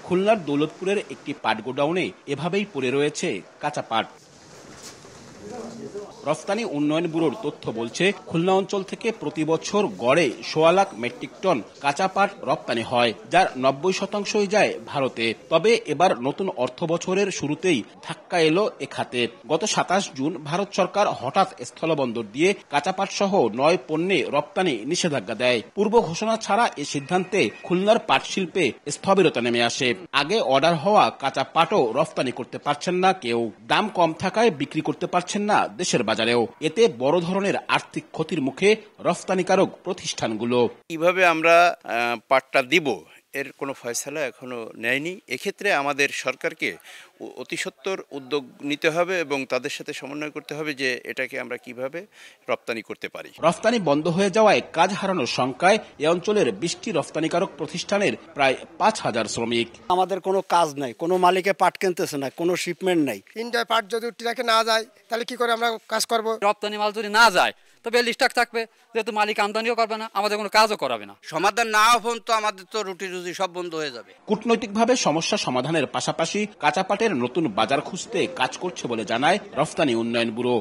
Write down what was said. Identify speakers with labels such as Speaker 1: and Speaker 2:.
Speaker 1: খুলনার দৌলতপুরের একটি পাট গোডাউনে এভাবেই পড়ে রয়েছে কাঁচা পাট। রফতানি উন্নয়ন ব্যুরোর তথ্য বলছে, খুলনা অঞ্চল থেকে প্রতি বছর গড়ে ১৬ লাখ মেট্রিক টন কাঁচা পাট রপ্তানি হয়, যার ৯০% যায় ভারতে। তবে এবার নতুন অর্থ বছরের শুরুতেই ধাক্কা এলো এ খাতে। গত ২৭ জুন ভারত সরকার হঠাৎ স্থলবন্দর দিয়ে কাঁচা পাট সহ ৯ পণ্যে রপ্তানি নিষেধাজ্ঞা দেয়। পূর্ব ঘোষণা ছাড়া এ সিদ্ধান্তে খুলনার পাট শিল্পে স্থবিরতা নেমে আসে। আগে অর্ডার হওয়া কাঁচা পাটও রপ্তানি করতে পারছেন না কেউ। দাম কম থাকায় বিক্রি করতে পারছেন না দেশের বাজারেও। এতে বড় ধরনের আর্থিক ক্ষতির মুখে রফতানিকারক প্রতিষ্ঠানগুলো।
Speaker 2: কিভাবে আমরা পাটটা দিব এর কোনো ফয়সালা এখনো নেয়নি। এক্ষেত্রে আমাদের সরকারকে অতি সত্বর উদ্যোগ নিতে হবে এবং তাদের সাথে সমন্বয় করতে হবে যে এটাকে আমরা কিভাবে রপ্তানি করতে পারি।
Speaker 1: রফতানি বন্ধ হয়ে যাওয়ায় কাজ হারানোর শঙ্কায় এ অঞ্চলের ২০টি রফতানিকারক প্রতিষ্ঠানের প্রায় ৫,০০০ শ্রমিক।
Speaker 3: আমাদের কোনো কাজ নাই, কোনো মালিকে পাট কিনতেছে না, কোনো শিপমেন্ট নাই।
Speaker 4: ইন্ডিয়ায় পাট যদি ট্রাকে না যায় তাহলে কি করে আমরা কাজ করব?
Speaker 5: রপ্তানি মাল যদি না যায় তবে লিস্টাক থাকবে, যেহেতু মালিক আমদানিও করবে না, আমাদের কোনো কাজও করাবে না।
Speaker 6: সমাধান না হন তো আমাদের তো রুটি রুজি সব বন্ধ হয়ে যাবে।
Speaker 1: কূটনৈতিকভাবে সমস্যা সমাধানের পাশাপাশি কাঁচা পাটের নতুন বাজার খুঁজতে কাজ করছে বলে জানায় রফতানি উন্নয়ন ব্যুরো।